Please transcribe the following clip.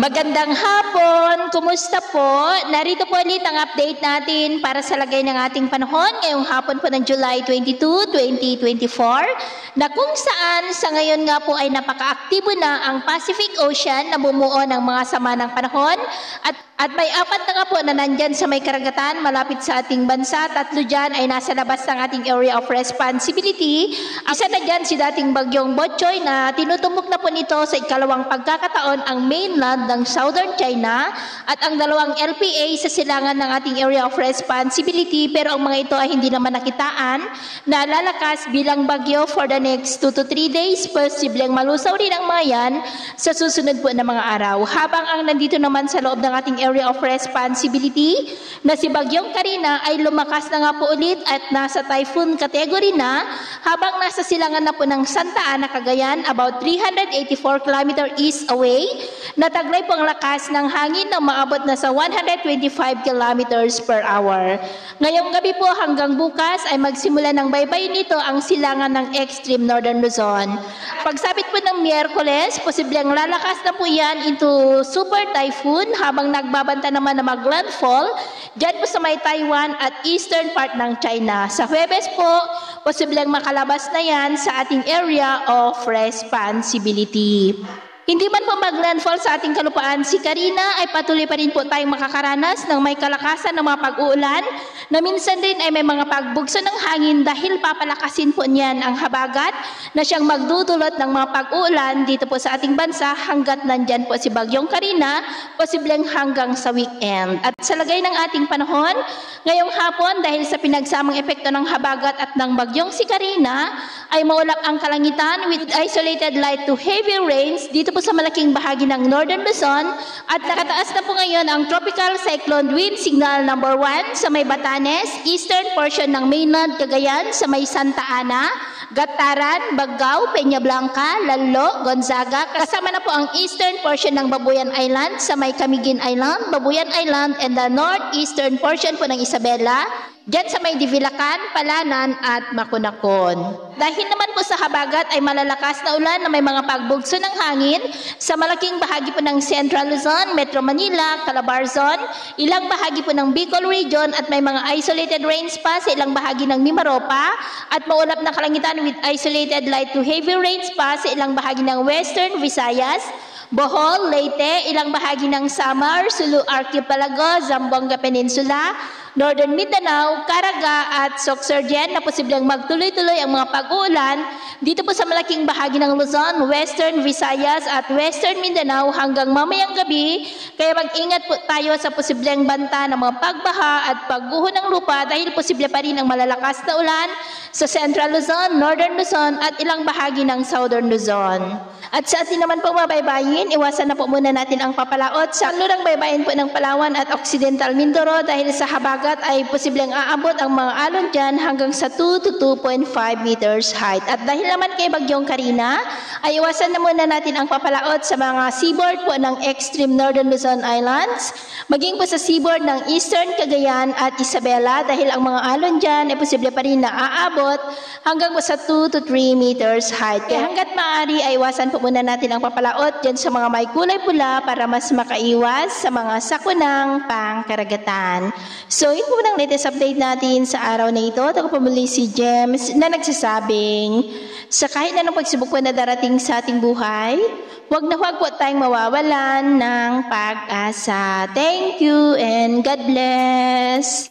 Magandang hapon! Kumusta po? Narito po ulit ang update natin para sa lagay ng ating panahon ngayong hapon po ng July 22, 2024 na kung saan sa ngayon nga po ay napaka-aktibo na ang Pacific Ocean na bumuo ng mga sama ng panahon at may apat na nga po na nandyan sa may karagatan malapit sa ating bansa. Tatlo dyan ay nasa labas ng ating area of responsibility. Isa na dyan si dating bagyong Botchoy na tinutumbok na po nito sa ikalawang pagkakataon ang mainland ng Southern China at ang dalawang LPA sa silangan ng ating area of responsibility, pero ang mga ito ay hindi naman nakitaan na lalakas bilang bagyo for the next 2 to 3 days. Posibleng malusaw rin ang mga yan sa susunod po na mga araw. Habang ang nandito naman sa loob ng ating area of responsibility na si Bagyong Karina ay lumakas na nga po ulit at nasa typhoon category na, habang nasa silangan na po ng Santa Ana, Cagayan, about 384 km east away. Nataglay po ang lakas ng hangin na maabot na sa 125 kilometers per hour. Ngayong gabi po hanggang bukas ay magsimula ng baybay nito ang silangan ng extreme northern Luzon. Pagsapit po ng Miyerkules, posibleng lalakas na po yan into super typhoon habang nagbabanta naman na mag-landfall dyan po sa may Taiwan at eastern part ng China. Sa Huwebes po, posibleng makalabas na yan sa ating area of responsibility. Hindi man po mag-landfall sa ating kalupaan si Karina, ay patuloy pa rin po tayong makakaranas ng may kalakasan ng mga pag-uulan na minsan rin ay may mga pagbugso ng hangin dahil papalakasin po niyan ang habagat na siyang magdudulot ng mga pag-uulan dito po sa ating bansa hanggat nandyan po si Bagyong Karina, posibleng hanggang sa weekend. At sa lagay ng ating panahon, ngayong hapon dahil sa pinagsamang epekto ng habagat at ng bagyong si Karina, ay maulap ang kalangitan with isolated light to heavy rains dito po sa malaking bahagi ng Northern Luzon at nakataas na po ngayon ang Tropical Cyclone Wind Signal number 1 sa may Batanes, eastern portion ng mainland Cagayan sa may Santa Ana, Gataran, Baggao, Peña Blanca, Lalo, Gonzaga, kasama na po ang eastern portion ng Babuyan Island sa may Camiguin Island, Babuyan Island, and the northeastern portion po ng Isabela, dyan sa may Divilacan, Palanan at Makunakon. Dahil naman po sa habagat ay malalakas na ulan na may mga pagbugso ng hangin sa malaking bahagi po ng Central Luzon, Metro Manila, Calabarzon, ilang bahagi po ng Bicol Region at may mga isolated rains pa sa ilang bahagi ng Mimaropa at maulap na kalangitan with isolated light to heavy rains pa sa ilang bahagi ng Western Visayas, Bohol, Leyte, ilang bahagi ng Samar, Sulu Archipelago, Zamboanga Peninsula, Northern Mindanao, Caraga at Sorsogon na posibleng magtuloy-tuloy ang mga pag-uulan dito po sa malaking bahagi ng Luzon, Western Visayas at Western Mindanao hanggang mamayang gabi. Kaya mag-ingat po tayo sa posibleng banta ng mga pagbaha at pagguho ng lupa dahil posible pa rin ang malalakas na ulan sa Central Luzon, Northern Luzon at ilang bahagi ng Southern Luzon. At sa atin naman po mabaybayin, iwasan na po muna natin ang papalaot sa lurang baybayin po ng Palawan at Occidental Mindoro dahil sa habagat ay posibleng aabot ang mga alon dyan hanggang sa 2 to 2.5 meters height. At dahil naman kay Bagyong Karina, ay iwasan na muna natin ang papalaot sa mga seaboard po ng extreme northern Luzon Islands, maging po sa seaboard ng eastern Cagayan at Isabela dahil ang mga alon dyan ay posible pa rin na aabot hanggang po sa 2 to 3 meters height. Kaya hanggat maaari ay iwasan po muna natin ang papalaot dyan sa mga may kulay pula para mas makaiwas sa mga sakunang pangkaragatan. So, yun po ng latest update natin sa araw na ito. Ako po muli si James na nagsasabing sa kahit anong pagsubok po na darating sa ating buhay, huwag na huwag po tayong mawawalan ng pag-asa. Thank you and God bless!